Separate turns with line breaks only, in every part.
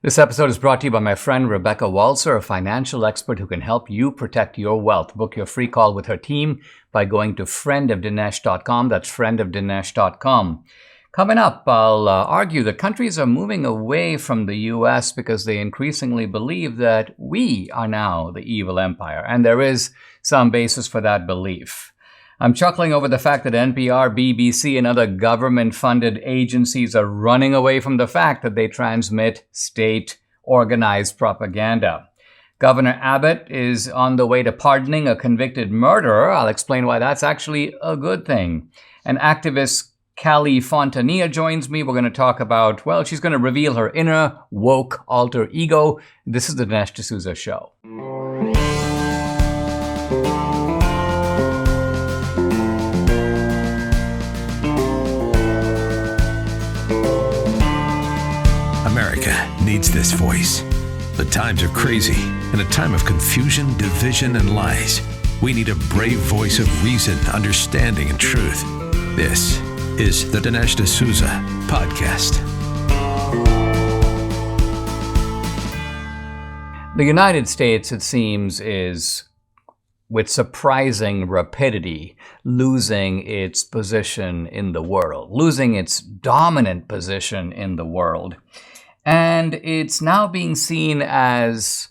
This episode is brought to you by my friend Rebecca Walser, a financial expert who can help you protect your wealth. Book your free call with her team by going to friendofdinesh.com. That's friendofdinesh.com. Coming up, I'll argue that countries are moving away from the U.S. because they increasingly believe that we are now the evil empire, and there is some basis for that belief. I'm chuckling over the fact that NPR, BBC, and other government-funded agencies are running away from the fact that they transmit state-organized propaganda. Governor Abbott is on the way to pardoning a convicted murderer. I'll explain why that's actually a good thing. And activist Kali Fontanilla joins me. We're going to talk about, well, she's going to reveal her inner woke alter ego. This is the Dinesh D'Souza Show.
America needs this voice. The times are crazy. In a time of confusion, division, and lies, we need a brave voice of reason, understanding, and truth. This is the Dinesh D'Souza Podcast.
The United States, it seems, is, with surprising rapidity, losing its position in the world, losing its dominant position in the world. And it's now being seen as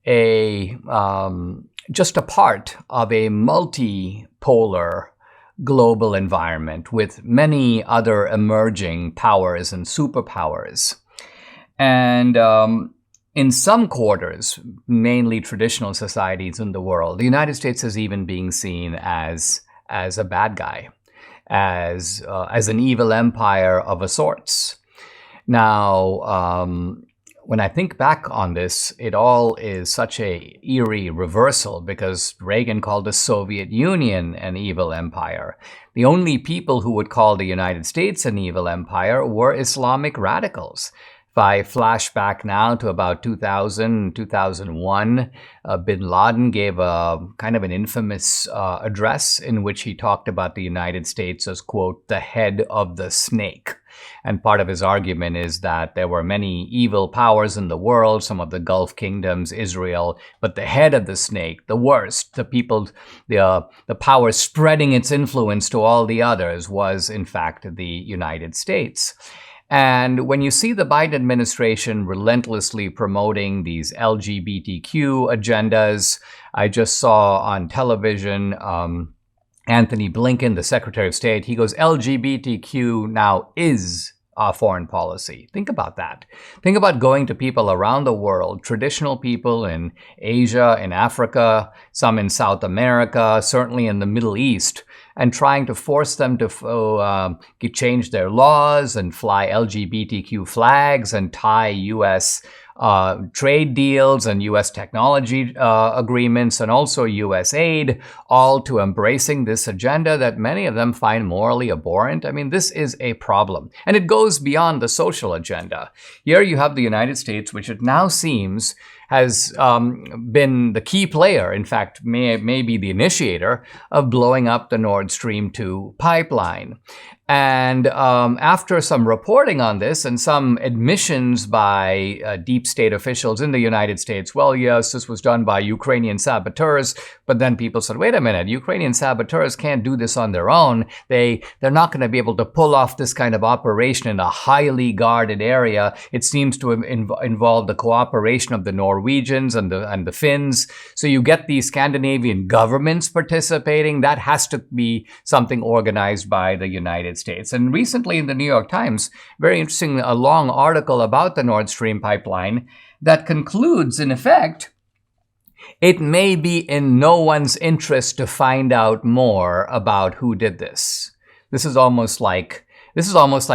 just a part of a multipolar global environment with many other emerging powers and superpowers. And in some quarters, mainly traditional societies in the world, the United States is even being seen as a bad guy, as an evil empire of a sorts. Now, when I think back on this, it all is such a eerie reversal because Reagan called the Soviet Union an evil empire. The only people who would call the United States an evil empire were Islamic radicals. If I flash back now to about 2000, 2001, bin Laden gave a kind of an infamous address in which he talked about the United States as, quote, the head of the snake. And part of his argument is that there were many evil powers in the world, some of the Gulf kingdoms, Israel, but the head of the snake, the worst, the people, the power spreading its influence to all the others was, in fact, the United States. And when you see the Biden administration relentlessly promoting these LGBTQ agendas, I just saw on television Anthony Blinken, the Secretary of State, he goes, LGBTQ now is our foreign policy. Think about that. Think about going to people around the world, traditional people in Asia, in Africa, some in South America, certainly in the Middle East, and trying to force them to change their laws and fly LGBTQ flags and tie U.S. Trade deals and U.S. technology agreements and also U.S. aid, all to embracing this agenda that many of them find morally abhorrent. I mean, this is a problem. And it goes beyond the social agenda. Here you have the United States, which it now seems has been the key player, in fact, may be the initiator of blowing up the Nord Stream 2 pipeline. And after some reporting on this and some admissions by deep state officials in the United States, well, yes, this was done by Ukrainian saboteurs. But then people said, wait a minute, Ukrainian saboteurs can't do this on their own. They're not going to be able to pull off this kind of operation in a highly guarded area. It seems to involve the cooperation of the Norwegians and the Finns. So you get these Scandinavian governments participating. That has to be something organized by the United States. And recently in the New York Times, very interesting, a long article about the Nord Stream pipeline that concludes, in effect, it may be in no one's interest to find out more about who did this. This is almost like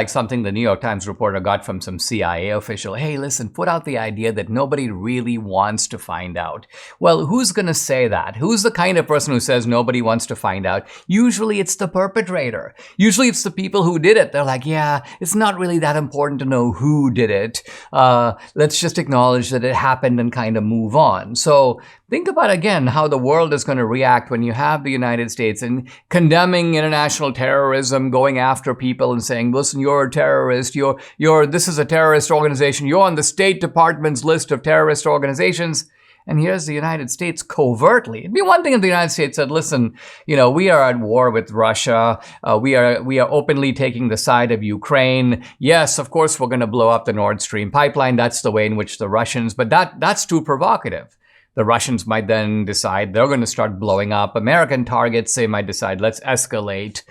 something the New York Times reporter got from some CIA official. Hey, listen, put out the idea that nobody really wants to find out. Well, who's going to say that? Who's the kind of person who says nobody wants to find out? Usually it's the perpetrator. Usually it's the people who did it. They're like, yeah, it's not really that important to know who did it. Let's just acknowledge that it happened and kind of move on. So think about, again, how the world is going to react when you have the United States and condemning international terrorism, going after people and saying, listen, you're a terrorist, this is a terrorist organization, you're on the State Department's list of terrorist organizations. And here's the United States covertly. It'd be one thing if the United States said, listen, we are at war with Russia. We are openly taking the side of Ukraine. Yes, of course, we're going to blow up the Nord Stream pipeline. That's the way in which the Russians, but that's too provocative. The Russians might then decide they're going to start blowing up American targets. They might decide, let's escalate,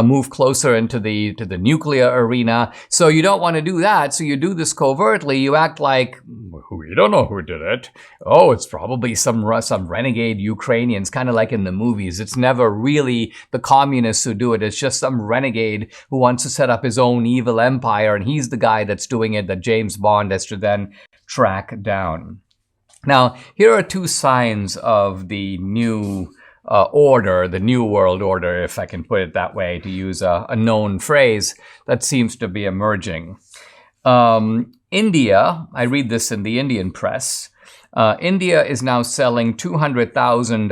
move closer into the nuclear arena. So you don't want to do that. So you do this covertly. You act like, we don't know who did it. Oh, it's probably some renegade Ukrainians, kind of like in the movies. It's never really the communists who do it. It's just some renegade who wants to set up his own evil empire. And he's the guy that's doing it that James Bond has to then track down. Now, here are two signs of the new order, the new world order, if I can put it that way, to use a known phrase that seems to be emerging. India, I read this in the Indian press, India is now selling 200,000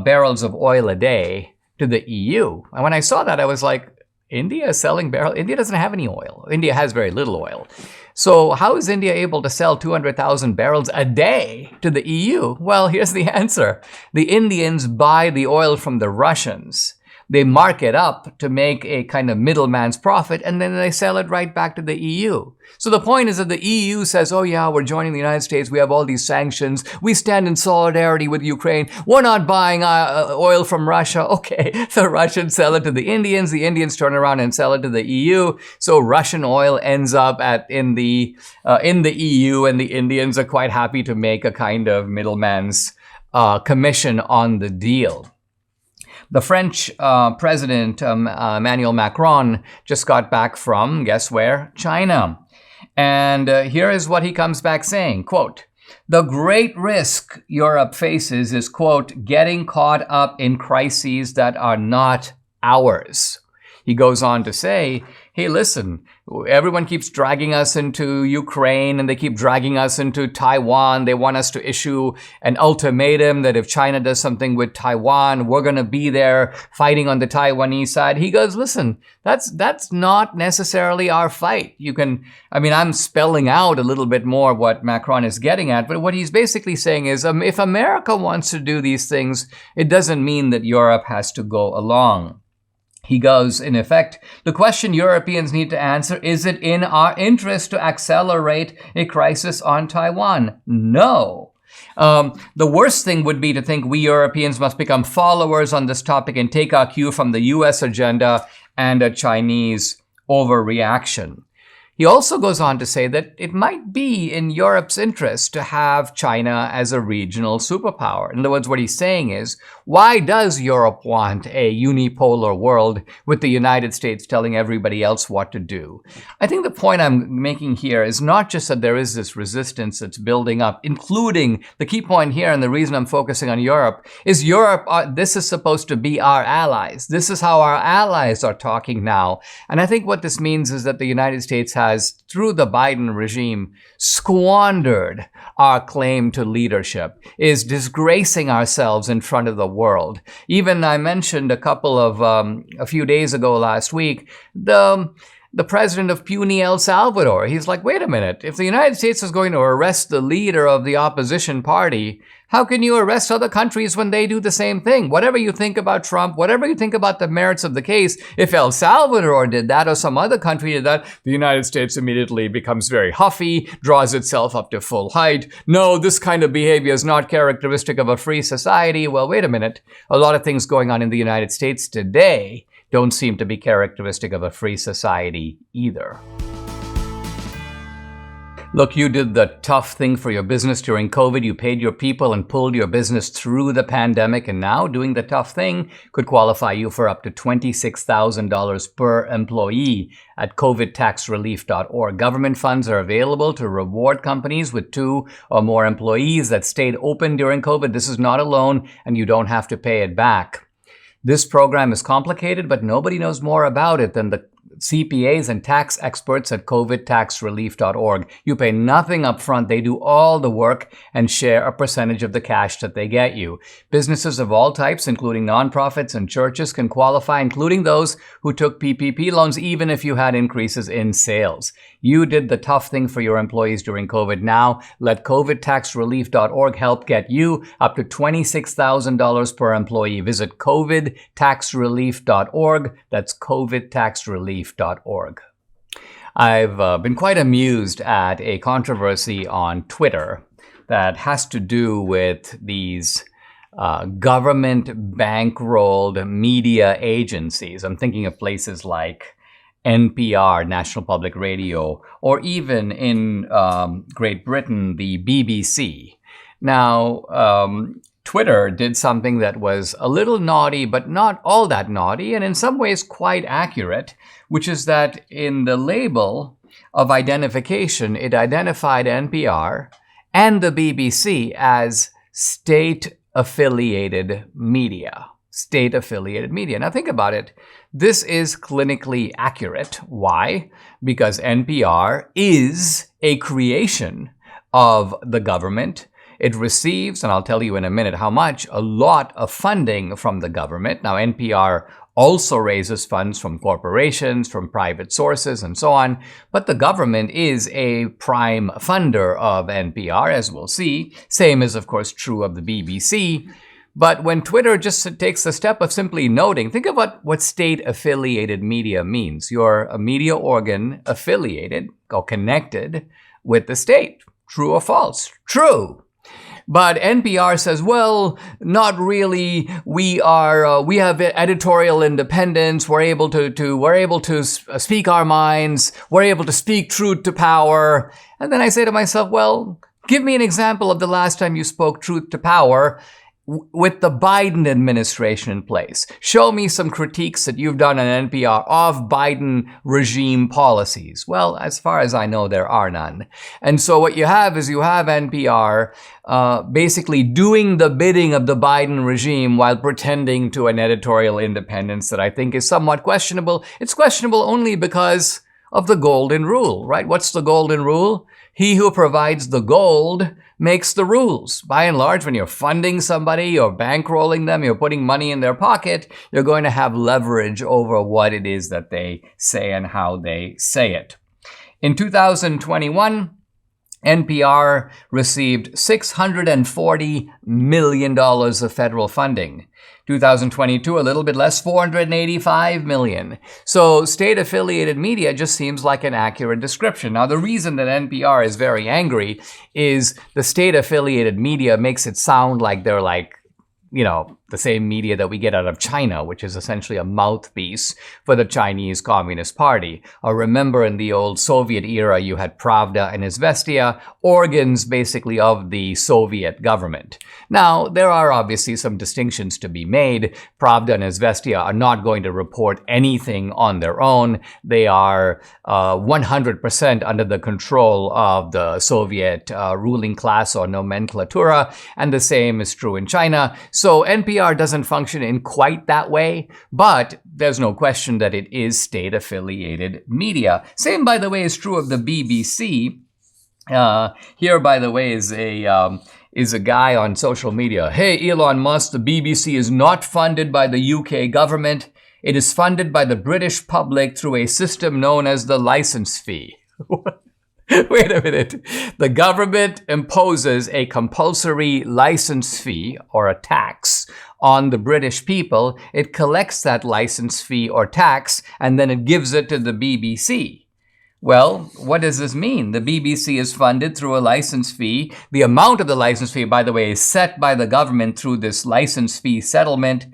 barrels of oil a day to the EU. And when I saw that, I was like, India is selling barrels? India doesn't have any oil. India has very little oil. So how is India able to sell 200,000 barrels a day to the EU? Well, here's the answer. The Indians buy the oil from the Russians. They mark it up to make a kind of middleman's profit, and then they sell it right back to the EU. So the point is that the EU says, oh yeah, we're joining the United States. We have all these sanctions. We stand in solidarity with Ukraine. We're not buying oil from Russia. Okay, the Russians sell it to the Indians turn around and sell it to the EU. So Russian oil ends up in the EU, and the Indians are quite happy to make a kind of middleman's commission on the deal. The French president, Emmanuel Macron, just got back from, guess where? China. And here is what he comes back saying, quote, the great risk Europe faces is, quote, getting caught up in crises that are not ours. He goes on to say, hey, listen, everyone keeps dragging us into Ukraine and they keep dragging us into Taiwan. They want us to issue an ultimatum that if China does something with Taiwan, we're going to be there fighting on the Taiwanese side. He goes, listen, that's not necessarily our fight. I'm spelling out a little bit more what Macron is getting at, but what he's basically saying is if America wants to do these things, it doesn't mean that Europe has to go along. He goes, in effect, the question Europeans need to answer, is it in our interest to accelerate a crisis on Taiwan? No. The worst thing would be to think we Europeans must become followers on this topic and take our cue from the US agenda and a Chinese overreaction. He also goes on to say that it might be in Europe's interest to have China as a regional superpower. In other words, what he's saying is, why does Europe want a unipolar world with the United States telling everybody else what to do? I think the point I'm making here is not just that there is this resistance that's building up, including the key point here, and the reason I'm focusing on Europe, is this is supposed to be our allies. This is how our allies are talking now. And I think what this means is that the United States has, through the Biden regime, squandered our claim to leadership, is disgracing ourselves in front of the world. Even I mentioned a few days ago last week, the president of puny El Salvador. He's like, wait a minute, if the United States is going to arrest the leader of the opposition party, how can you arrest other countries when they do the same thing? Whatever you think about Trump, whatever you think about the merits of the case, if El Salvador did that or some other country did that, the United States immediately becomes very huffy, draws itself up to full height. No, this kind of behavior is not characteristic of a free society. Well, wait a minute. A lot of things going on in the United States today don't seem to be characteristic of a free society either. Look, you did the tough thing for your business during COVID. You paid your people and pulled your business through the pandemic. And now doing the tough thing could qualify you for up to $26,000 per employee at covidtaxrelief.org. Government funds are available to reward companies with 2 or more employees that stayed open during COVID. This is not a loan, and you don't have to pay it back. This program is complicated, but nobody knows more about it than the CPAs and tax experts at covidtaxrelief.org. You pay nothing up front. They do all the work and share a percentage of the cash that they get you. Businesses of all types, including nonprofits and churches, can qualify, including those who took PPP loans, even if you had increases in sales. You did the tough thing for your employees during COVID. Now, let covidtaxrelief.org help get you up to $26,000 per employee. Visit covidtaxrelief.org. That's covidtaxrelief.org. I've been quite amused at a controversy on Twitter that has to do with these government bankrolled media agencies. I'm thinking of places like NPR, National Public Radio, or even in Great Britain, the BBC. Now, Twitter did something that was a little naughty, but not all that naughty, and in some ways quite accurate, which is that in the label of identification, it identified NPR and the BBC as state-affiliated media. State-affiliated media. Now think about it. This is clinically accurate. Why? Because NPR is a creation of the government. It receives, and I'll tell you in a minute how much, a lot of funding from the government. Now, NPR also raises funds from corporations, from private sources, and so on. But the government is a prime funder of NPR, as we'll see. Same is, of course, true of the BBC. But when Twitter just takes the step of simply noting, think about what state-affiliated media means. You're a media organ affiliated or connected with the state. True or false? True. But NPR says, well, not really. We have editorial independence. We're able to speak our minds. We're able to speak truth to power. And then I say to myself, well, give me an example of the last time you spoke truth to power with the Biden administration in place. Show me some critiques that you've done on NPR of Biden regime policies. Well, as far as I know, there are none. And so what you have is NPR basically doing the bidding of the Biden regime while pretending to an editorial independence that I think is somewhat questionable. It's questionable only because of the golden rule, right? What's the golden rule? He who provides the gold makes the rules. By and large, when you're funding somebody, you're bankrolling them, you're putting money in their pocket, you're going to have leverage over what it is that they say and how they say it. In 2021, NPR received $640 million of federal funding. 2022, a little bit less, $485 million. So state-affiliated media just seems like an accurate description. Now, the reason that NPR is very angry is the state-affiliated media makes it sound like they're like, the same media that we get out of China, which is essentially a mouthpiece for the Chinese Communist Party. Remember in the old Soviet era, you had Pravda and Izvestia, organs basically of the Soviet government. Now, there are obviously some distinctions to be made. Pravda and Izvestia are not going to report anything on their own. They are 100% under the control of the Soviet ruling class or nomenclatura, and the same is true in China. So NPR doesn't function in quite that way, but there's no question that it is state-affiliated media. Same, by the way, is true of the BBC. Here, by the way, is a guy on social media. Hey, Elon Musk, the BBC is not funded by the UK government. It is funded by the British public through a system known as the license fee. Wait a minute. The government imposes a compulsory license fee or a tax on the British people. It collects that license fee or tax, and then it gives it to the BBC. Well, what does this mean? The BBC is funded through a license fee. The amount of the license fee, by the way, is set by the government through this license fee settlement.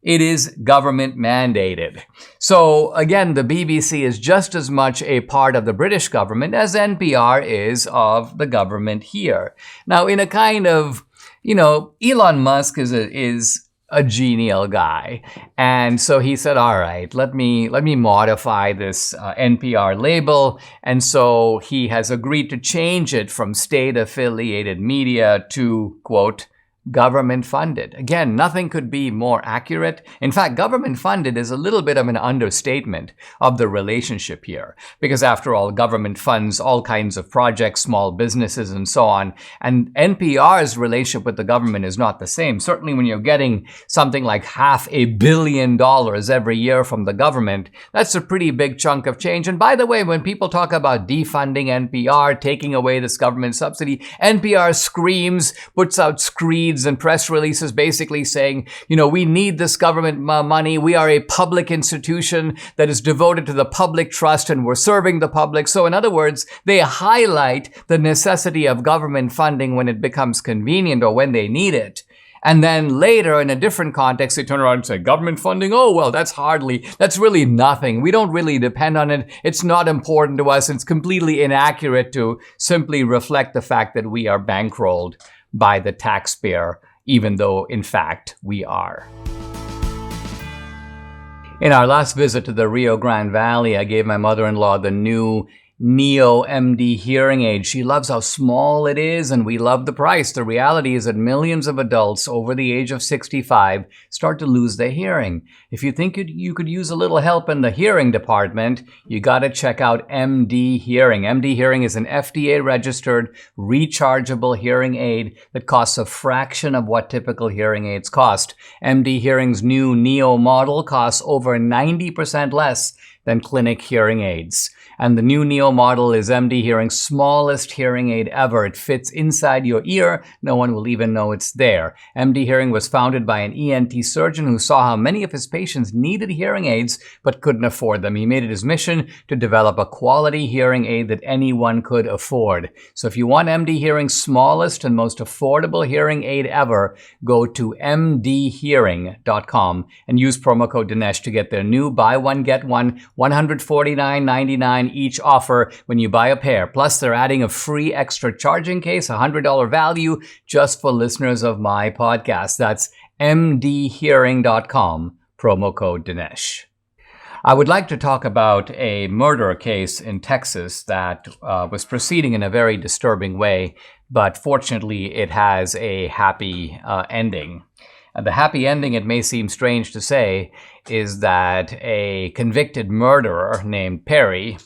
It is government mandated. So again, the BBC is just as much a part of the British government as NPR is of the government here. Now, in a kind of, Elon Musk is a genial guy. And so he said, all right, let me modify this NPR label. And so he has agreed to change it from state-affiliated media to, quote, government funded. Again, nothing could be more accurate. In fact, government funded is a little bit of an understatement of the relationship here, because after all, government funds all kinds of projects, small businesses, and so on. And NPR's relationship with the government is not the same. Certainly when you're getting something like $500 million every year from the government, that's a pretty big chunk of change. And by the way, when people talk about defunding NPR, taking away this government subsidy, NPR screams, puts out screeds and press releases basically saying, we need this government money. We are a public institution that is devoted to the public trust and we're serving the public. So in other words, they highlight the necessity of government funding when it becomes convenient or when they need it. And then later, in a different context, they turn around and say, government funding, oh, well, that's really nothing. We don't really depend on it. It's not important to us. It's completely inaccurate to simply reflect the fact that we are bankrolled by the taxpayer, even though, in fact, we are. In our last visit to the Rio Grande Valley, I gave my mother-in-law the new Neo MD hearing aid. She loves how small it is, and we love the price. The reality is that millions of adults over the age of 65 start to lose their hearing. If you think you could use a little help in the hearing department, you got to check out MD Hearing. MD Hearing is an FDA-registered, rechargeable hearing aid that costs a fraction of what typical hearing aids cost. MD Hearing's new Neo model costs over 90% less than clinic hearing aids. And the new Neo model is MD Hearing's smallest hearing aid ever. It fits inside your ear. No one will even know it's there. MD Hearing was founded by an ENT surgeon who saw how many of his patients needed hearing aids but couldn't afford them. He made it his mission to develop a quality hearing aid that anyone could afford. So if you want MD Hearing's smallest and most affordable hearing aid ever, go to mdhearing.com and use promo code Dinesh to get their new buy one, get one, $149.99 each offer when you buy a pair. Plus, they're adding a free extra charging case, $100 value, just for listeners of my podcast. That's mdhearing.com, promo code Dinesh. I would like to talk about a murder case in Texas that was proceeding in a very disturbing way, but fortunately it has a happy ending. The happy ending, it may seem strange to say, is that a convicted murderer named Perry,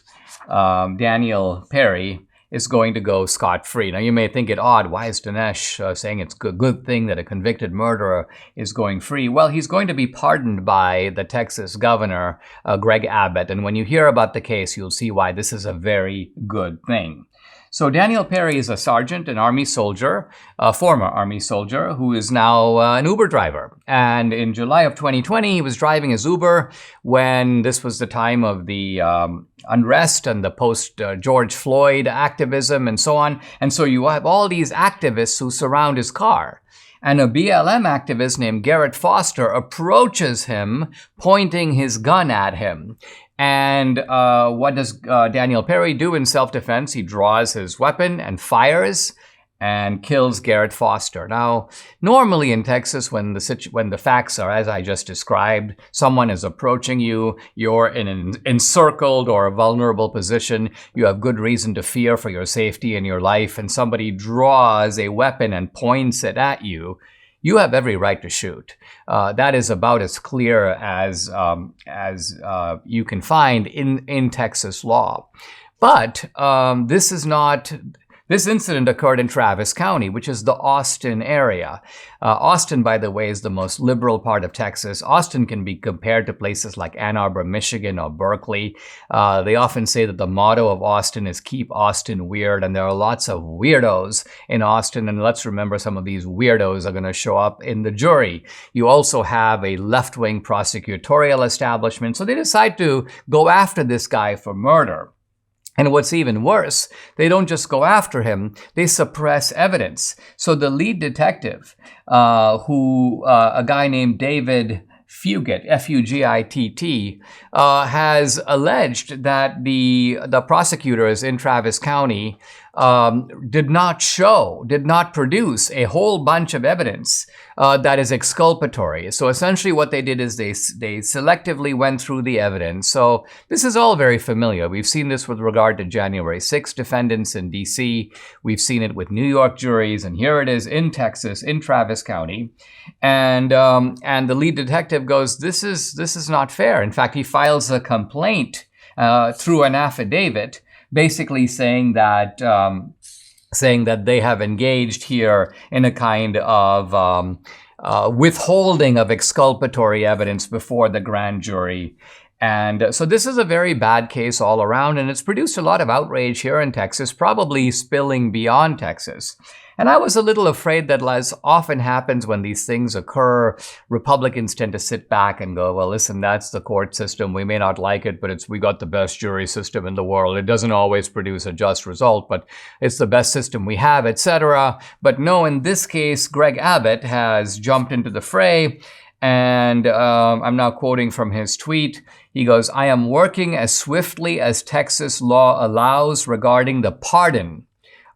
Daniel Perry, is going to go scot-free. Now, you may think it odd. Why is Dinesh saying it's a good thing that a convicted murderer is going free? Well, he's going to be pardoned by the Texas governor, Gov Abbott. And when you hear about the case, you'll see why this is a very good thing. So Daniel Perry is a sergeant, an Army soldier, a former Army soldier, who is now an Uber driver. And in July of 2020, he was driving his Uber when this was the time of the unrest and the post-George Floyd activism and so on. And so you have all these activists who surround his car. And a BLM activist named Garrett Foster approaches him, pointing his gun at him. And what does Daniel Perry do in self-defense? He draws his weapon and fires and kills Garrett Foster. Now, normally in Texas, when the facts are as I just described, someone is approaching you, you're in an encircled or a vulnerable position, you have good reason to fear for your safety and your life, and somebody draws a weapon and points it at you, you have every right to shoot. That is about as clear as you can find in Texas law. But this incident occurred in Travis County, which is the Austin area. Austin, by the way, is the most liberal part of Texas. Austin can be compared to places like Ann Arbor, Michigan, or Berkeley. They often say that the motto of Austin is keep Austin weird, and there are lots of weirdos in Austin, and let's remember some of these weirdos are going to show up in the jury. You also have a left-wing prosecutorial establishment, so they decide to go after this guy for murder. And what's even worse, they don't just go after him, they suppress evidence. So the lead detective, a guy named David Fugit, F-U-G-I-T-T, has alleged that the prosecutors in Travis County did not produce a whole bunch of evidence that is exculpatory. So essentially what they did is they selectively went through the evidence. So this is all very familiar. We've seen this with regard to January 6th defendants in D.C. We've seen it with New York juries, and here it is in Texas, in Travis County. And the lead detective goes, this is not fair. In fact, he files a complaint through an affidavit, basically saying that they have engaged here in a kind of withholding of exculpatory evidence before the grand jury. And so this is a very bad case all around, and it's produced a lot of outrage here in Texas, probably spilling beyond Texas. And I was a little afraid that, as often happens when these things occur, Republicans tend to sit back and go, well, listen, that's the court system. We may not like it, but we got the best jury system in the world. It doesn't always produce a just result, but it's the best system we have, etc. But no, in this case, Greg Abbott has jumped into the fray. And I'm now quoting from his tweet. He goes, I am working as swiftly as Texas law allows regarding the pardon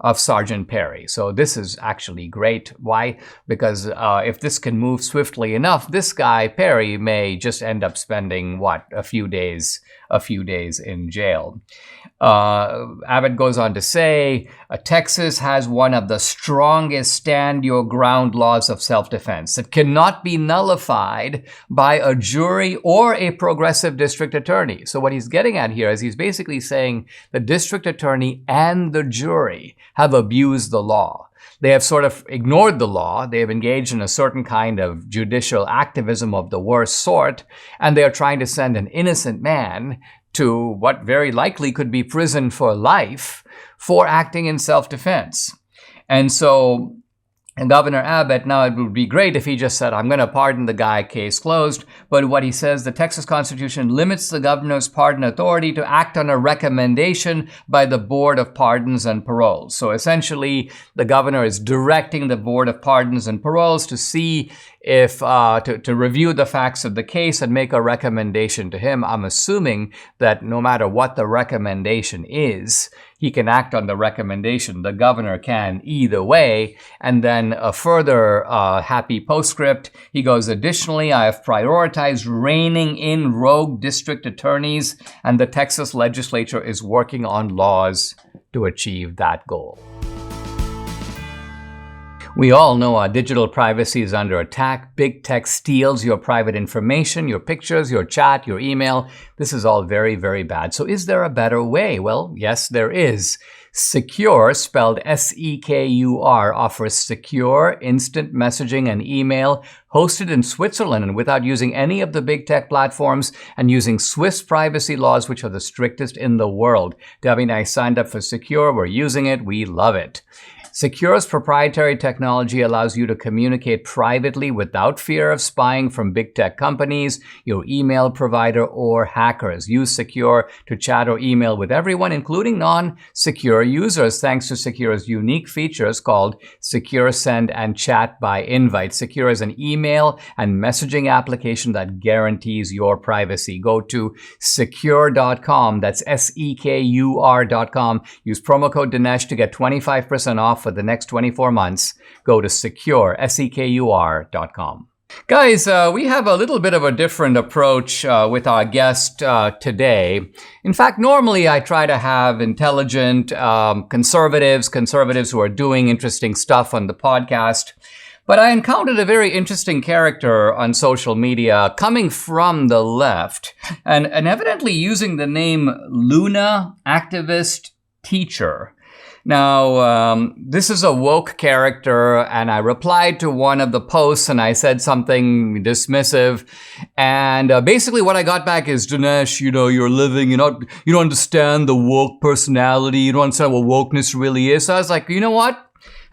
of Sergeant Perry. So this is actually great. Why? Because if this can move swiftly enough, this guy, Perry, may just end up spending, a few days in jail. Abbott goes on to say, Texas has one of the strongest stand-your-ground laws of self-defense that cannot be nullified by a jury or a progressive district attorney. So what he's getting at here is he's basically saying the district attorney and the jury have abused the law. They have sort of ignored the law. They have engaged in a certain kind of judicial activism of the worst sort, and they are trying to send an innocent man to what very likely could be prison for life for acting in self-defense. And so Governor Abbott, now it would be great if he just said, I'm going to pardon the guy, case closed. But what he says, the Texas Constitution limits the governor's pardon authority to act on a recommendation by the Board of Pardons and Paroles. So essentially, the governor is directing the Board of Pardons and Paroles to see if to review the facts of the case and make a recommendation to him. I'm assuming that no matter what the recommendation is, he can act on the recommendation. The governor can either way. And then a further happy postscript. He goes, additionally, I have prioritized reining in rogue district attorneys, and the Texas legislature is working on laws to achieve that goal. We all know our digital privacy is under attack. Big tech steals your private information, your pictures, your chat, your email. This is all very, very bad. So is there a better way? Well, yes, there is. Secure, spelled S-E-K-U-R, offers secure, instant messaging and email hosted in Switzerland and without using any of the big tech platforms and using Swiss privacy laws, which are the strictest in the world. Debbie and I signed up for Secure. We're using it. We love it. Secure's proprietary technology allows you to communicate privately without fear of spying from big tech companies, your email provider, or hackers. Use Secure to chat or email with everyone, including non-secure users, thanks to Secure's unique features called Secure Send and Chat by Invite. Secure is an email and messaging application that guarantees your privacy. Go to secure.com. That's SEKUR.com. Use promo code Dinesh to get 25% off for the next 24 months. Go to secure, SEKUR.com. Guys, we have a little bit of a different approach with our guest today. In fact, normally I try to have intelligent conservatives who are doing interesting stuff on the podcast. But I encountered a very interesting character on social media coming from the left and evidently using the name Luna Activist Teacher. Now, this is a woke character, and I replied to one of the posts, and I said something dismissive. And basically what I got back is, Dinesh, you're living, you don't understand the woke personality. You don't understand what wokeness really is. So I was like, you know what?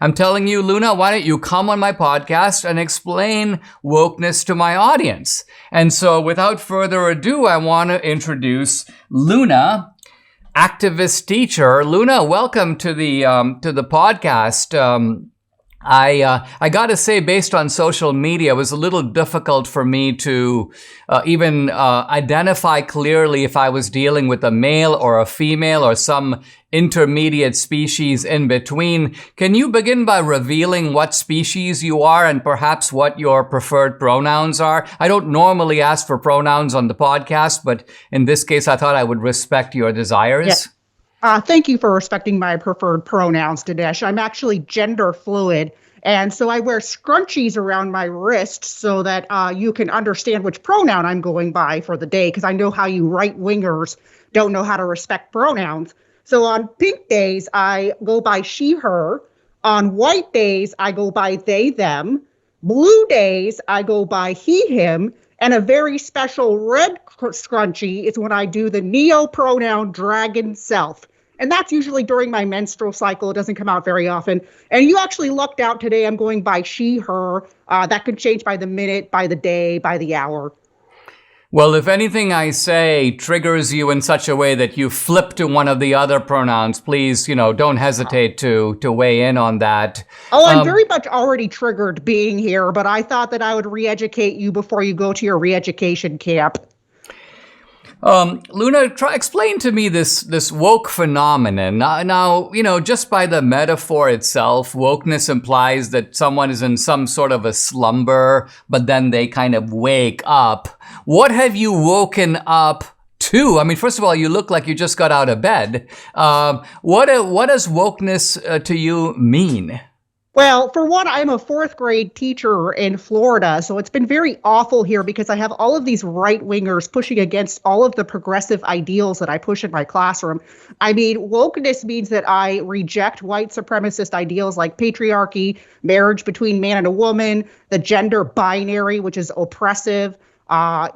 I'm telling you, Luna, why don't you come on my podcast and explain wokeness to my audience? And so without further ado, I want to introduce Luna Activist Teacher. Luna, welcome to the podcast. I got to say, based on social media, it was a little difficult for me to even identify clearly if I was dealing with a male or a female or some intermediate species in between. Can you begin by revealing what species you are and perhaps what your preferred pronouns are? I don't normally ask for pronouns on the podcast, but in this case, I thought I would respect your desires.
Yes. Thank you for respecting my preferred pronouns, Dinesh. I'm actually gender fluid, and so I wear scrunchies around my wrist so that you can understand which pronoun I'm going by for the day, because I know how you right-wingers don't know how to respect pronouns. So on pink days, I go by she, her. On white days, I go by they, them. Blue days, I go by he, him. And a very special red scrunchie is when I do the neo-pronoun dragon self. And that's usually during my menstrual cycle. It doesn't come out very often. And you actually lucked out today. I'm going by she, her. That could change by the minute, by the day, by the hour.
Well, if anything I say triggers you in such a way that you flip to one of the other pronouns, please, don't hesitate to weigh in on that.
Oh, I'm very much already triggered being here, but I thought that I would re-educate you before you go to your re-education camp.
Luna, explain to me this woke phenomenon. Now, just by the metaphor itself, wokeness implies that someone is in some sort of a slumber, but then they kind of wake up. What have you woken up to? I mean, first of all, you look like you just got out of bed. What does wokeness to you mean?
Well, for one, I'm a fourth grade teacher in Florida, so it's been very awful here because I have all of these right-wingers pushing against all of the progressive ideals that I push in my classroom. I mean, wokeness means that I reject white supremacist ideals like patriarchy, marriage between man and a woman, the gender binary, which is oppressive, the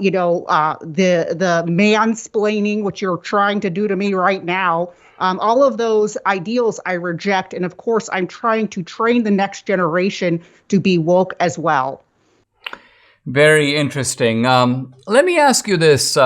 mansplaining, which you're trying to do to me right now. All of those ideals I reject. And of course, I'm trying to train the next generation to be woke as well.
Very interesting. Let me ask you this.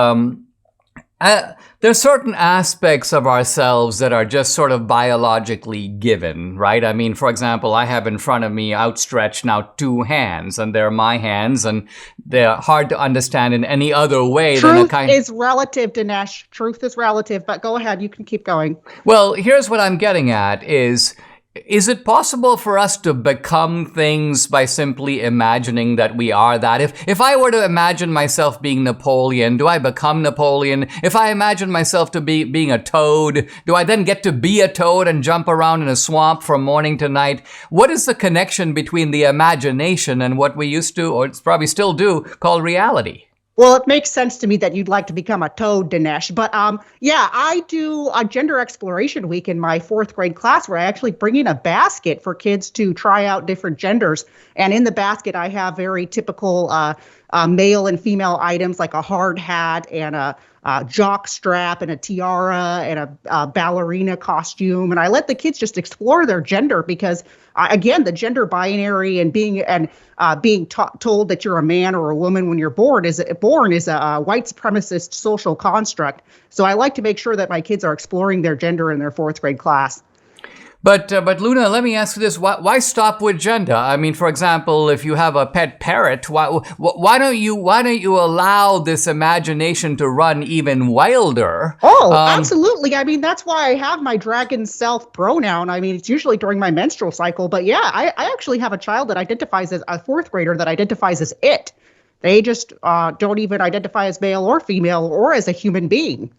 There's certain aspects of ourselves that are just sort of biologically given, right? I mean, for example, I have in front of me outstretched now 2 hands, and they're my hands, and they're hard to understand in any other way than a kind.
Truth is relative, Dinesh. Truth is relative, but go ahead. You can keep going.
Well, here's what I'm getting at is it possible for us to become things by simply imagining that we are that? If I were to imagine myself being Napoleon, do I become Napoleon? If I imagine myself to being a toad, do I then get to be a toad and jump around in a swamp from morning to night? What is the connection between the imagination and what we used to, or it's probably still do, call reality?
Well, it makes sense to me that you'd like to become a toad, Dinesh. But I do a gender exploration week in my fourth grade class where I actually bring in a basket for kids to try out different genders. And in the basket, I have very typical male and female items like a hard hat and a jock strap and a tiara and a ballerina costume. And I let the kids just explore their gender because, again, the gender binary and being told that you're a man or a woman when you're born is a white supremacist social construct. So I like to make sure that my kids are exploring their gender in their fourth grade class.
But Luna, let me ask you this: why stop with gender? I mean, for example, if you have a pet parrot, why don't you allow this imagination to run even wilder?
Oh, absolutely. I mean, that's why I have my dragon self pronoun. I mean, it's usually during my menstrual cycle. But yeah, I actually have a child that identifies as a fourth grader that identifies as it. They just don't even identify as male or female or as a human being.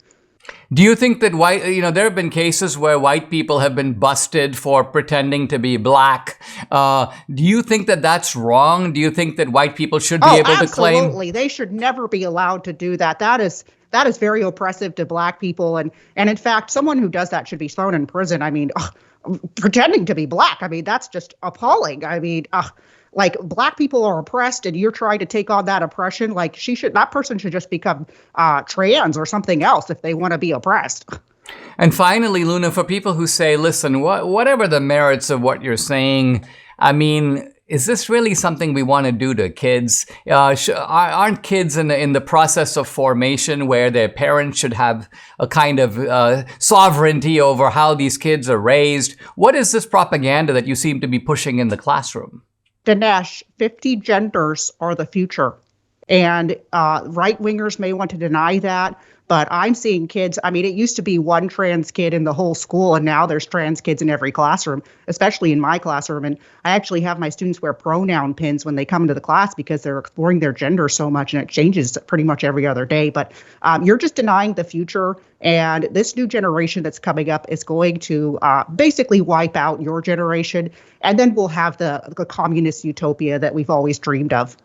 Do you think that there have been cases where white people have been busted for pretending to be black? Do you think that that's wrong? Do you think that white people should be able to claim?
Absolutely. They should never be allowed to do that. That is very oppressive to black people. And in fact, someone who does that should be thrown in prison. I mean, pretending to be black. I mean, that's just appalling. I mean, like black people are oppressed and you're trying to take on that oppression. Like that person should just become trans or something else if they want to be oppressed.
And finally, Luna, for people who say, listen, whatever the merits of what you're saying, I mean, is this really something we want to do to kids? Aren't kids in the process of formation where their parents should have a kind of sovereignty over how these kids are raised? What is this propaganda that you seem to be pushing in the classroom?
Dinesh, 50 genders are the future. And right-wingers may want to deny that, but I'm seeing kids. I mean, it used to be one trans kid in the whole school, and now there's trans kids in every classroom, especially in my classroom. And I actually have my students wear pronoun pins when they come into the class because they're exploring their gender so much, and it changes pretty much every other day. But you're just denying the future. And this new generation that's coming up is going to basically wipe out your generation. And then we'll have the communist utopia that we've always dreamed of.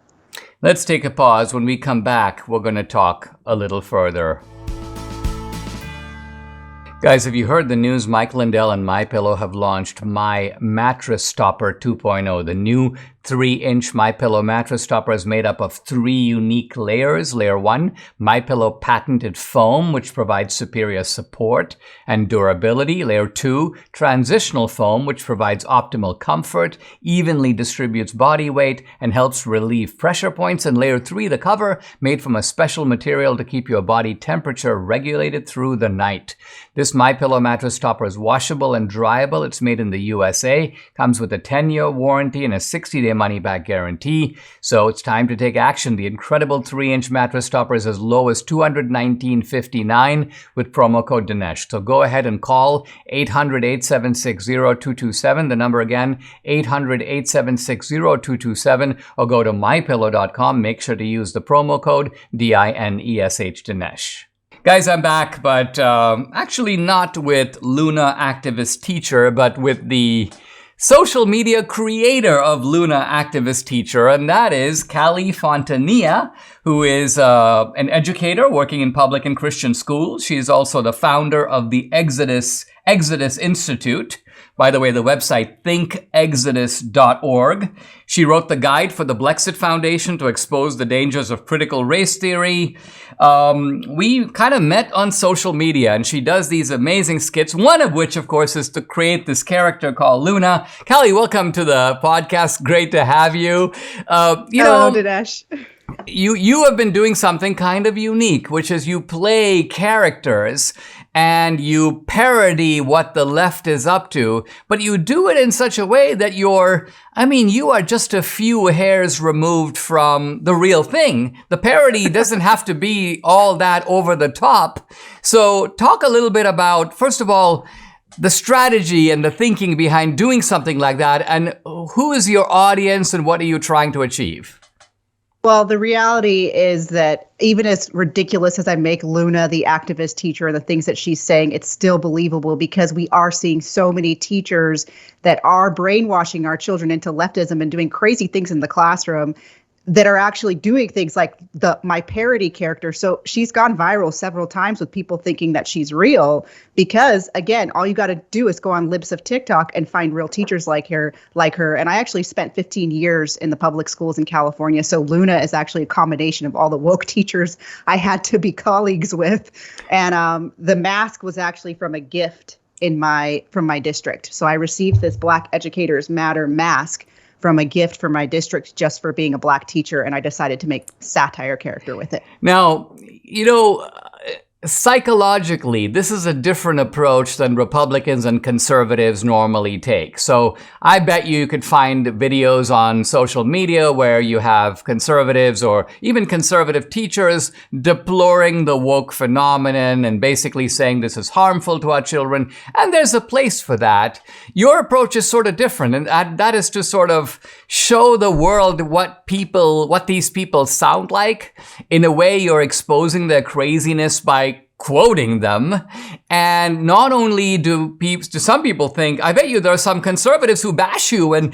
Let's take a pause. When we come back, we're going to talk a little further. Guys, have you heard the news? Mike Lindell and MyPillow have launched My Mattress Stopper 2.0. The new 3-inch MyPillow mattress stopper is made up of 3 unique layers. Layer 1, MyPillow patented foam, which provides superior support and durability. Layer 2, transitional foam, which provides optimal comfort, evenly distributes body weight, and helps relieve pressure points. And layer 3, the cover, made from a special material to keep your body temperature regulated through the night. This MyPillow mattress stopper is washable and dryable. It's made in the USA, comes with a 10-year warranty and a 60-day money-back guarantee. So it's time to take action. The incredible 3-inch mattress stopper is as low as $219.59 with promo code Dinesh. So go ahead and call 800-876-0227. The number again, 800-876-0227, or go to mypillow.com. Make sure to use the promo code DINESH Dinesh. Guys, I'm back, but actually not with Luna activist teacher, but with the social media creator of Luna activist teacher, and that is Kali Fontanilla, who is an educator working in public and Christian schools. She's also the founder of the Exodus Institute. By the way, the website thinkexodus.org. She wrote the guide for the Blexit Foundation to expose the dangers of critical race theory. We kind of met on social media, and she does these amazing skits, one of which, of course, is to create this character called Luna. Kali, welcome to the podcast. Great to have you.
Hello, Dinesh.
You have been doing something kind of unique, which is you play characters and you parody what the left is up to, but you do it in such a way that you are just a few hairs removed from the real thing. The parody doesn't have to be all that over the top. So talk a little bit about, first of all, the strategy and the thinking behind doing something like that, and who is your audience and what are you trying to achieve?
Well, the reality is that even as ridiculous as I make Luna, the activist teacher, and the things that she's saying, it's still believable because we are seeing so many teachers that are brainwashing our children into leftism and doing crazy things in the classroom that are actually doing things like my parody character. So she's gone viral several times with people thinking that she's real because, again, all you got to do is go on Libs of TikTok and find real teachers like her. And I actually spent 15 years in the public schools in California. So Luna is actually a combination of all the woke teachers I had to be colleagues with. And the mask was actually from a gift from my district. So I received this Black Educators Matter mask from a gift from my district just for being a Black teacher, and I decided to make satire character with it.
Now, psychologically, this is a different approach than Republicans and conservatives normally take. So I bet you could find videos on social media where you have conservatives or even conservative teachers deploring the woke phenomenon and basically saying this is harmful to our children. And there's a place for that. Your approach is sort of different. And that is to sort of show the world what these people sound like. In a way, you're exposing their craziness by quoting them. And not only do some people think, I bet you there are some conservatives who bash you and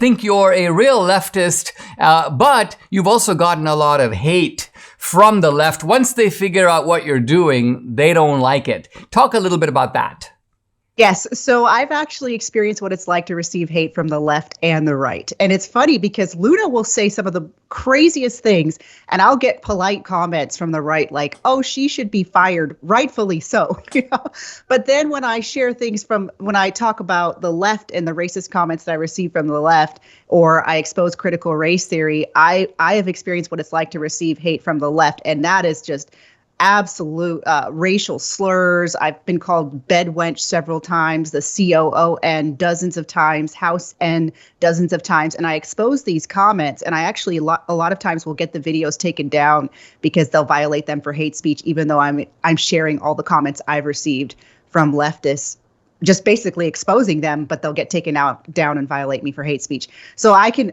think you're a real leftist, but you've also gotten a lot of hate from the left. Once they figure out what you're doing, they don't like it. Talk a little bit about that.
Yes. So I've actually experienced what it's like to receive hate from the left and the right. And it's funny because Luna will say some of the craziest things, and I'll get polite comments from the right, like, oh, she should be fired, rightfully so. But then when I share things when I talk about the left and the racist comments that I receive from the left, or I expose critical race theory, I have experienced what it's like to receive hate from the left. And that is just absolute racial slurs. I've been called bed wench several times, the COON dozens of times, house N dozens of times. And I expose these comments, and I actually a lot of times will get the videos taken down because they'll violate them for hate speech, even though I'm sharing all the comments I've received from leftists, just basically exposing them, but they'll get taken down and violate me for hate speech. So I can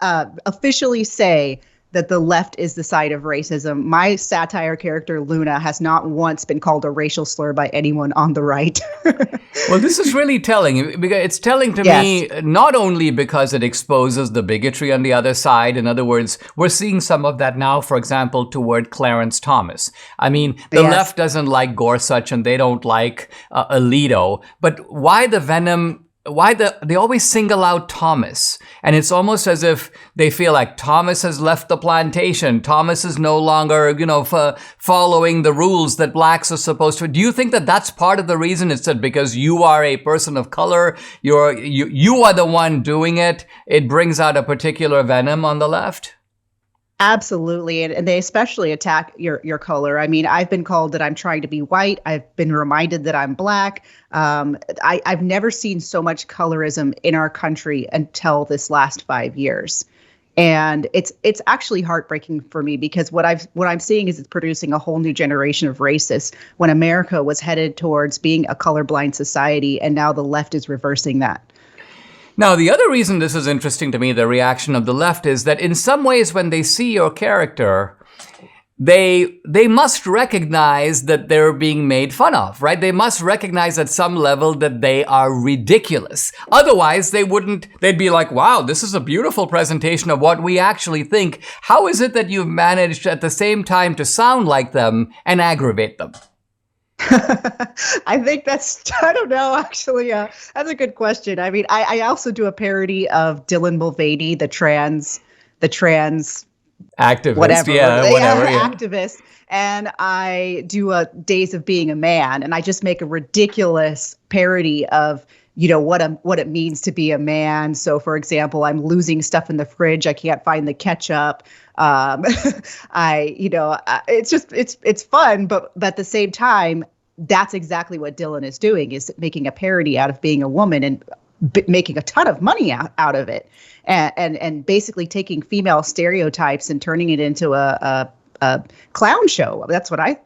officially say that the left is the side of racism. My satire character, Luna, has not once been called a racial slur by anyone on the right.
Well, this is really telling, because it's telling to me not only because it exposes the bigotry on the other side. In other words, we're seeing some of that now, for example, toward Clarence Thomas. I mean, the left doesn't like Gorsuch and they don't like Alito, but why the venom? They always single out Thomas, and it's almost as if they feel like Thomas has left the plantation. Thomas is no longer, following the rules that blacks are supposed to. Do you think that that's part of the reason? It's that because you are a person of color, you are the one doing it. It brings out a particular venom on the left?
Absolutely. And they especially attack your color. I mean, I've been called that I'm trying to be white. I've been reminded that I'm black. I've never seen so much colorism in our country until this last 5 years. And it's actually heartbreaking for me because what I'm seeing is it's producing a whole new generation of racists when America was headed towards being a colorblind society. And now the left is reversing that.
Now, the other reason this is interesting to me, the reaction of the left, is that in some ways when they see your character, they must recognize that they're being made fun of, right? They must recognize at some level that they are ridiculous. Otherwise, they'd be like, wow, this is a beautiful presentation of what we actually think. How is it that you've managed at the same time to sound like them and aggravate them?
I think I don't know, actually. That's a good question. I mean, I also do a parody of Dylan Mulvaney, the trans activist, whatever. Activist. And I do a Days of Being a Man, and I just make a ridiculous parody of, what it means to be a man. So, for example, I'm losing stuff in the fridge. I can't find the ketchup. It's fun, but at the same time, that's exactly what Dylan is doing, is making a parody out of being a woman and making a ton of money out of it, and basically taking female stereotypes and turning it into a clown show. That's what I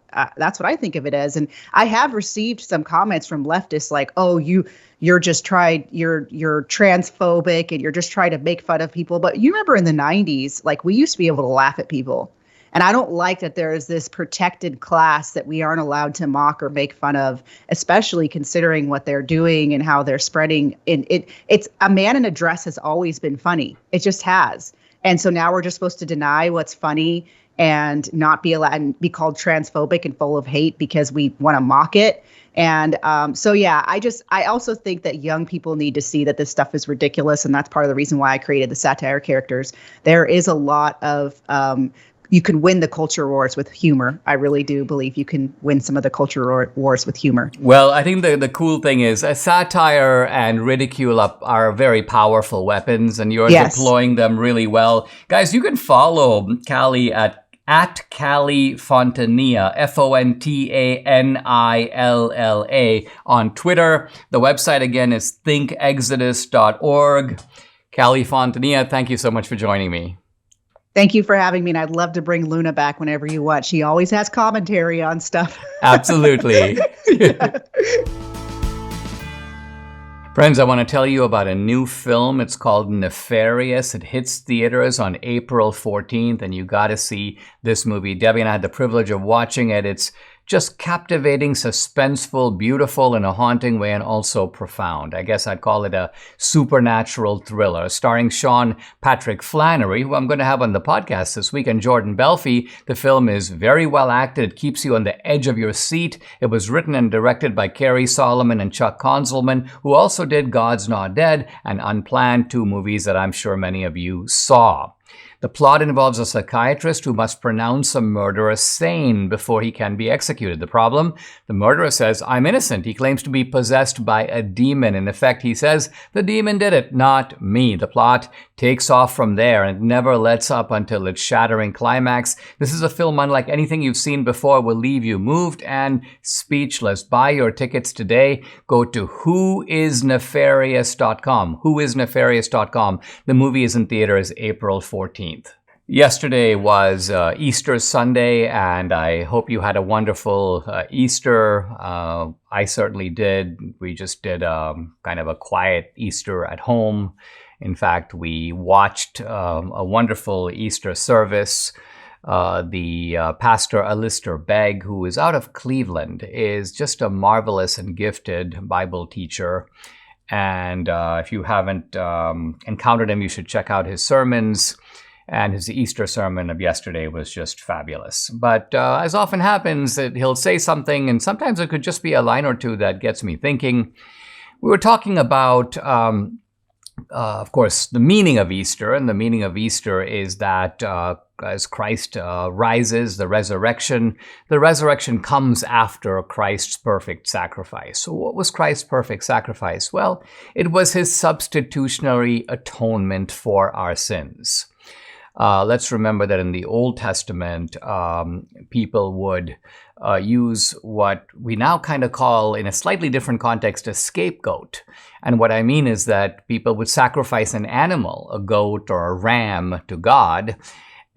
think of it as. And I have received some comments from leftists like, oh, you're transphobic and you're just trying to make fun of people. But you remember in the 90s, like, we used to be able to laugh at people. And I don't like that there is this protected class that we aren't allowed to mock or make fun of, especially considering what they're doing and how they're spreading. It's a man in a dress has always been funny. It just has. And so now we're just supposed to deny what's funny and not be allowed and be called transphobic and full of hate because we want to mock it. And I also think that young people need to see that this stuff is ridiculous. And that's part of the reason why I created the satire characters. There is a lot of you can win the culture wars with humor. I really do believe you can win some of the culture wars with humor.
Well, I think the cool thing is satire and ridicule are very powerful weapons, and you're deploying them really well. Guys, you can follow Kali at Kali Fontanilla, Fontanilla, on Twitter. The website again is thinkexodus.org. Kali Fontanilla, thank you so much for joining me.
Thank you for having me, and I'd love to bring Luna back whenever you want. She always has commentary on stuff.
Absolutely. Friends, I want to tell you about a new film. It's called Nefarious. It hits theaters on April 14th, and you got to see this movie. Debbie and I had the privilege of watching it. It's just captivating, suspenseful, beautiful in a haunting way, and also profound. I guess I'd call it a supernatural thriller, starring Sean Patrick Flannery, who I'm going to have on the podcast this week, and Jordan Belfi. The film is very well acted. It keeps you on the edge of your seat. It was written and directed by Carrie Solomon and Chuck Konzelman, who also did God's Not Dead and Unplanned, two movies that I'm sure many of you saw. The plot involves a psychiatrist who must pronounce a murderer sane before he can be executed. The problem? The murderer says, "I'm innocent." He claims to be possessed by a demon. In effect, he says, "The demon did it, not me." The plot takes off from there and never lets up until its shattering climax. This is a film unlike anything you've seen before. It will leave you moved and speechless. Buy your tickets today. Go to whoisnefarious.com. Whoisnefarious.com. The movie is in theaters April 14th. Yesterday was Easter Sunday, and I hope you had a wonderful Easter. I certainly did. We just did kind of a quiet Easter at home. In fact, we watched a wonderful Easter service. The pastor Alistair Begg, who is out of Cleveland, is just a marvelous and gifted Bible teacher. And if you haven't encountered him, you should check out his sermons. And his Easter sermon of yesterday was just fabulous. But as often happens, he'll say something, and sometimes it could just be a line or two that gets me thinking. We were talking about, of course, the meaning of Easter. And the meaning of Easter is that as Christ rises, the resurrection comes after Christ's perfect sacrifice. So what was Christ's perfect sacrifice? Well, it was his substitutionary atonement for our sins. Let's remember that in the Old Testament, people would use what we now kind of call, in a slightly different context, a scapegoat. And what I mean is that people would sacrifice an animal, a goat or a ram, to God.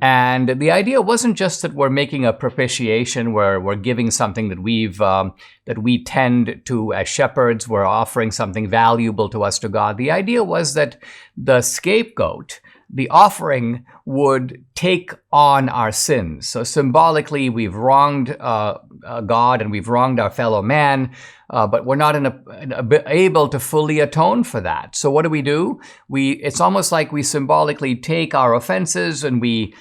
And the idea wasn't just that we're making a propitiation, where we're giving something that we tend to as shepherds, we're offering something valuable to us to God. The idea was that the scapegoat, the offering, would take on our sins. So symbolically, we've wronged God and we've wronged our fellow man, but we're not able to fully atone for that. So what do? It's almost like we symbolically take our offenses and we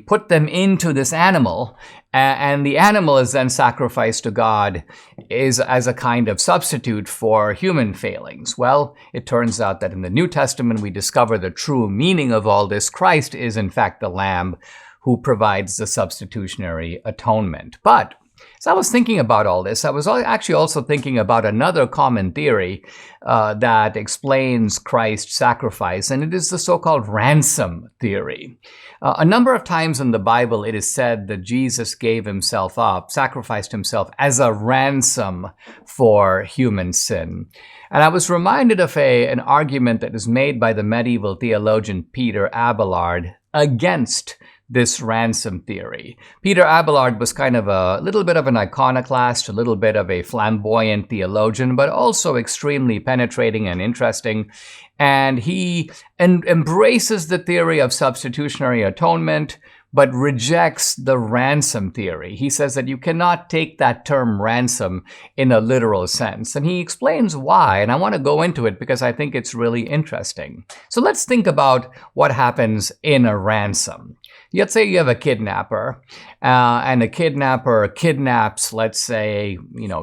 put them into this animal, and the animal is then sacrificed to God as a kind of substitute for human failings. Well, it turns out that in the New Testament, we discover the true meaning of all this. Christ is, in fact, the Lamb who provides the substitutionary atonement. But as I was thinking about all this, I was actually also thinking about another common theory that explains Christ's sacrifice, and it is the so-called ransom theory. A number of times in the Bible, it is said that Jesus gave himself up, sacrificed himself as a ransom for human sin. And I was reminded of an argument that is made by the medieval theologian Peter Abelard against this ransom theory. Peter Abelard was kind of a little bit of an iconoclast, a little bit of a flamboyant theologian, but also extremely penetrating and interesting. And he embraces the theory of substitutionary atonement, but rejects the ransom theory. He says that you cannot take that term ransom in a literal sense. And he explains why, and I want to go into it because I think it's really interesting. So let's think about what happens in a ransom. Let's say you have a kidnapper, and the kidnapper kidnaps, let's say,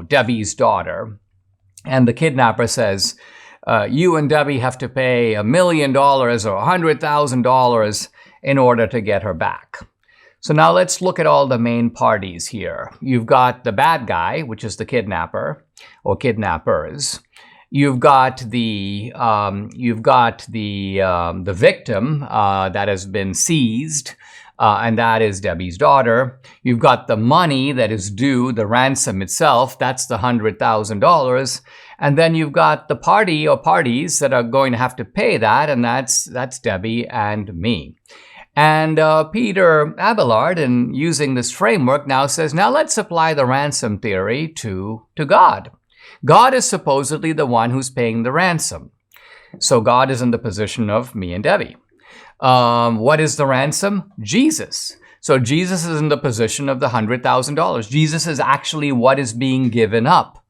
Debbie's daughter. And the kidnapper says, you and Debbie have to pay $1 million or $100,000 in order to get her back. So now let's look at all the main parties here. You've got the bad guy, which is the kidnapper or kidnappers. You've got the victim that has been seized, and that is Debbie's daughter. You've got the money that is due, the ransom itself. That's the $100,000. And then you've got the party or parties that are going to have to pay that, and that's Debbie and me. And Peter Abelard, in using this framework, now says, now let's apply the ransom theory to God. God is supposedly the one who's paying the ransom. So God is in the position of me and Debbie. What is the ransom? Jesus. So Jesus is in the position of the $100,000. Jesus is actually what is being given up.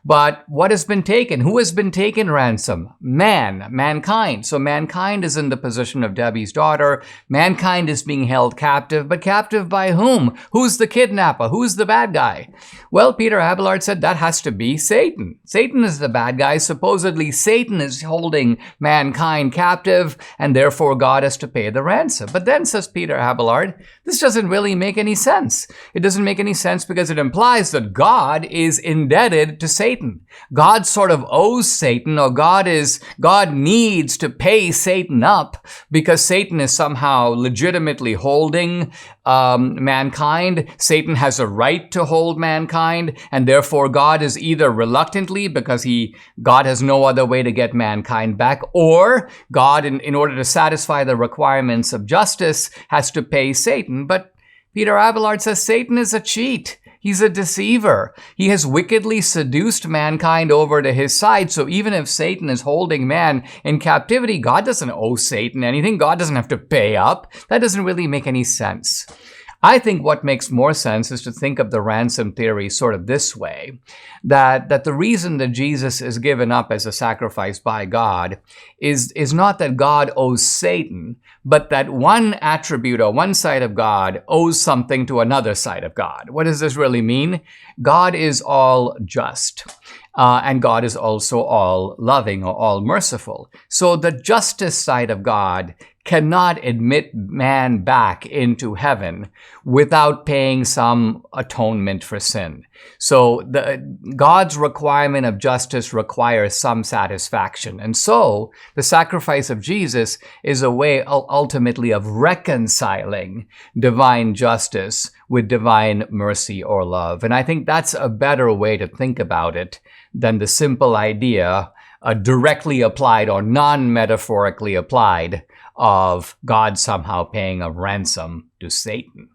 But what has been taken? Who has been taken ransom? Mankind. So mankind is in the position of Debbie's daughter. Mankind is being held captive, but captive by whom? Who's the kidnapper? Who's the bad guy? Well, Peter Abelard said that has to be Satan. Satan is the bad guy. Supposedly Satan is holding mankind captive, and therefore God has to pay the ransom. But then, says Peter Abelard, this doesn't really make any sense. It doesn't make any sense because it implies that God is indebted to Satan. God sort of owes Satan, or God needs to pay Satan up because Satan is somehow legitimately holding mankind. Satan has a right to hold mankind, and therefore God is either reluctantly because God has no other way to get mankind back, or God, in order to satisfy the requirements of justice, has to pay Satan. But Peter Abelard says Satan is a cheat. He's a deceiver. He has wickedly seduced mankind over to his side. So even if Satan is holding man in captivity, God doesn't owe Satan anything. God doesn't have to pay up. That doesn't really make any sense. I think what makes more sense is to think of the ransom theory sort of this way, that the reason that Jesus is given up as a sacrifice by God is not that God owes Satan, but that one attribute or one side of God owes something to another side of God. What does this really mean? God is all just. And God is also all loving or all merciful. So the justice side of God cannot admit man back into heaven without paying some atonement for sin. So God's requirement of justice requires some satisfaction. And so the sacrifice of Jesus is a way ultimately of reconciling divine justice with divine mercy or love. And I think that's a better way to think about it than the simple idea, directly applied or non-metaphorically applied, of God somehow paying a ransom to Satan.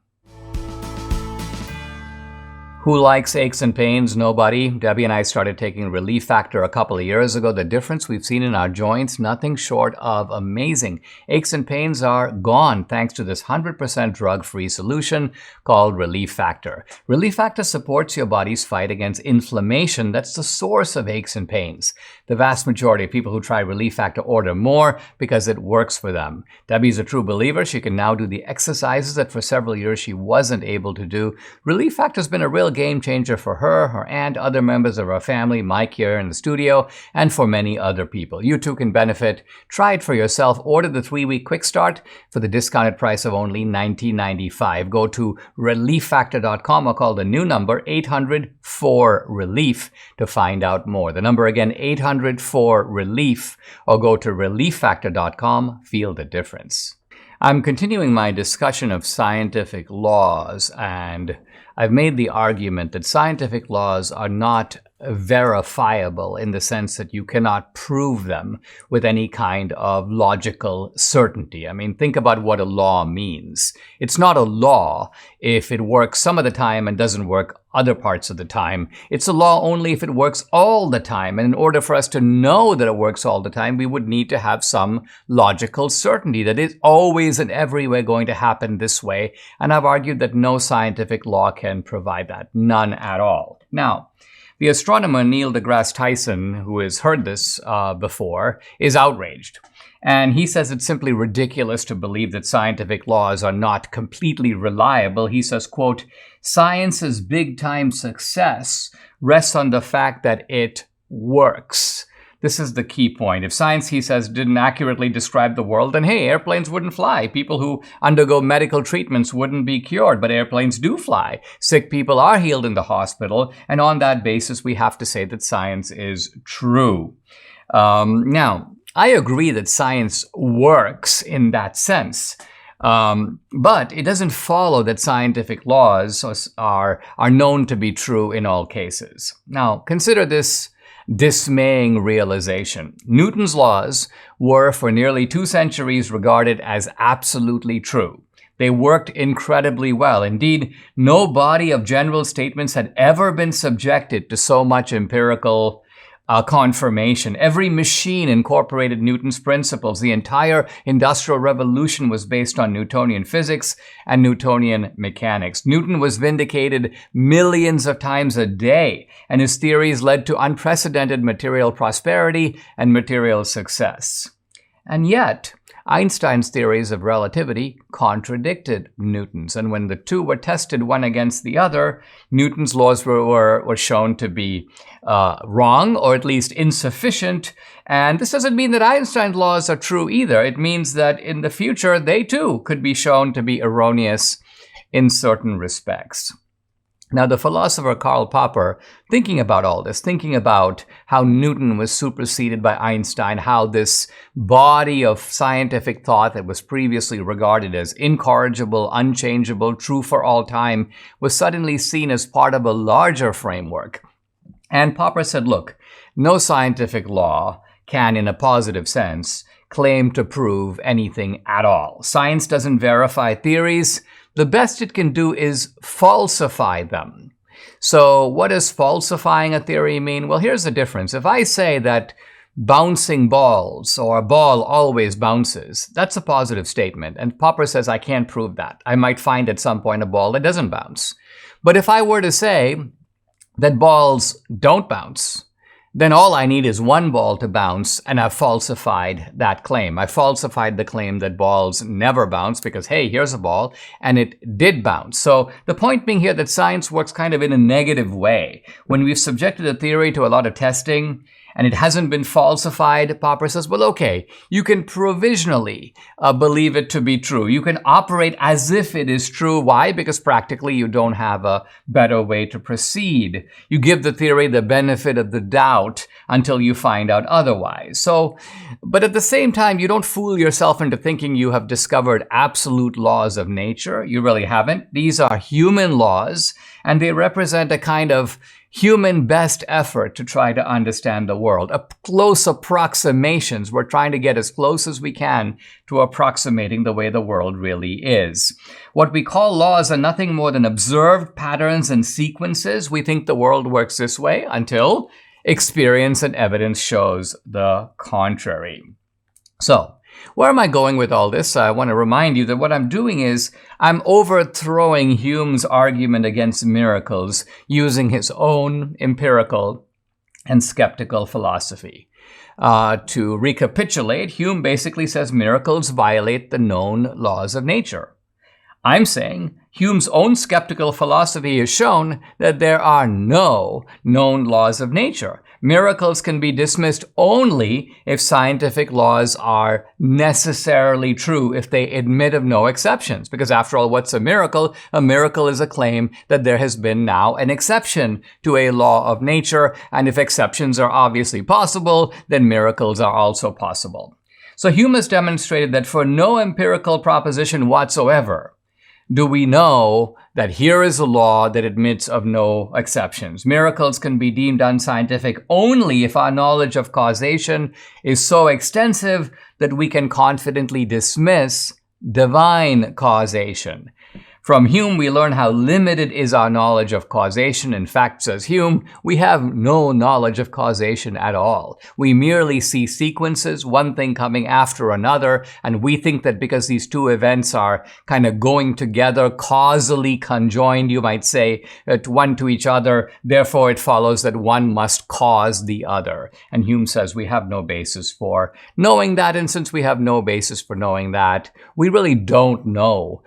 Who likes aches and pains? Nobody. Debbie and I started taking Relief Factor a couple of years ago. The difference we've seen in our joints, nothing short of amazing. Aches and pains are gone thanks to this 100% drug-free solution called Relief Factor. Relief Factor supports your body's fight against inflammation that's the source of aches and pains. The vast majority of people who try Relief Factor order more because it works for them. Debbie's a true believer. She can now do the exercises that for several years she wasn't able to do. Relief Factor's been a real game changer for her, her aunt, other members of her family, Mike here in the studio, and for many other people. You too can benefit. Try it for yourself. Order the 3-week quick start for the discounted price of only $19.95. Go to relieffactor.com or call the new number 800-4-RELIEF to find out more. The number again, 800-4-RELIEF, or go to relieffactor.com. Feel the difference. I'm continuing my discussion of scientific laws, and I've made the argument that scientific laws are not verifiable in the sense that you cannot prove them with any kind of logical certainty. I mean, think about what a law means. It's not a law if it works some of the time and doesn't work other parts of the time. It's a law only if it works all the time. And in order for us to know that it works all the time, we would need to have some logical certainty that it's always and every way going to happen this way. And I've argued that no scientific law can provide that. None at all. Now, the astronomer Neil deGrasse Tyson, who has heard this before, is outraged. And he says it's simply ridiculous to believe that scientific laws are not completely reliable. He says, quote, "Science's big-time success rests on the fact that it works." This is the key point. If science, he says, didn't accurately describe the world, then hey, airplanes wouldn't fly. People who undergo medical treatments wouldn't be cured, but airplanes do fly. Sick people are healed in the hospital, and on that basis, we have to say that science is true. Now, I agree that science works in that sense. But it doesn't follow that scientific laws are known to be true in all cases. Now, consider this dismaying realization. Newton's laws were for nearly 2 centuries regarded as absolutely true. They worked incredibly well. Indeed, no body of general statements had ever been subjected to so much empirical confirmation. Every machine incorporated Newton's principles. The entire Industrial Revolution was based on Newtonian physics and Newtonian mechanics. Newton was vindicated millions of times a day, and his theories led to unprecedented material prosperity and material success. And yet, Einstein's theories of relativity contradicted Newton's, and when the two were tested one against the other, Newton's laws were shown to be wrong, or at least insufficient. And this doesn't mean that Einstein's laws are true either. It means that in the future, they too could be shown to be erroneous in certain respects. Now, the philosopher Karl Popper, thinking about all this, thinking about how Newton was superseded by Einstein, how this body of scientific thought that was previously regarded as incorrigible, unchangeable, true for all time, was suddenly seen as part of a larger framework. And Popper said, look, no scientific law can, in a positive sense, claim to prove anything at all. Science doesn't verify theories. The best it can do is falsify them. So what does falsifying a theory mean? Well, here's the difference. If I say that bouncing balls or a ball always bounces, that's a positive statement. And Popper says I can't prove that. I might find at some point a ball that doesn't bounce. But if I were to say that balls don't bounce, then all I need is one ball to bounce, and I've falsified that claim. I falsified the claim that balls never bounce because, hey, here's a ball, and it did bounce. So the point being here that science works kind of in a negative way. When we've subjected a theory to a lot of testing, and it hasn't been falsified, Popper says, well, okay, you can provisionally believe it to be true. You can operate as if it is true. Why? Because practically you don't have a better way to proceed. You give the theory the benefit of the doubt until you find out otherwise. So, but at the same time, you don't fool yourself into thinking you have discovered absolute laws of nature. You really haven't. These are human laws, and they represent a kind of human best effort to try to understand the world. Close approximations. We're trying to get as close as we can to approximating the way the world really is. What we call laws are nothing more than observed patterns and sequences. We think the world works this way until experience and evidence shows the contrary. So, where am I going with all this? I want to remind you that what I'm doing is I'm overthrowing Hume's argument against miracles using his own empirical and skeptical philosophy. To recapitulate, Hume basically says miracles violate the known laws of nature. I'm saying Hume's own skeptical philosophy has shown that there are no known laws of nature. Miracles can be dismissed only if scientific laws are necessarily true, if they admit of no exceptions. Because after all, what's a miracle? A miracle is a claim that there has been now an exception to a law of nature. And if exceptions are obviously possible, then miracles are also possible. So Hume has demonstrated that for no empirical proposition whatsoever do we know that here is a law that admits of no exceptions. Miracles can be deemed unscientific only if our knowledge of causation is so extensive that we can confidently dismiss divine causation. From Hume, we learn how limited is our knowledge of causation. In fact, says Hume, we have no knowledge of causation at all. We merely see sequences, one thing coming after another, and we think that because these two events are kind of going together, causally conjoined, you might say, one to each other, therefore it follows that one must cause the other. And Hume says we have no basis for knowing that, and since we have no basis for knowing that, we really don't know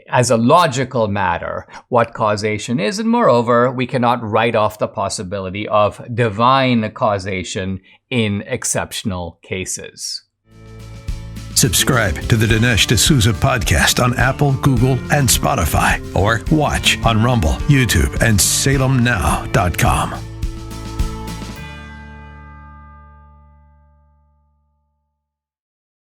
as a logical matter what causation is, and moreover, we cannot write off the possibility of divine causation in exceptional cases.
Subscribe to the Dinesh D'Souza podcast on Apple, Google, and Spotify, or watch on Rumble, YouTube, and SalemNow.com.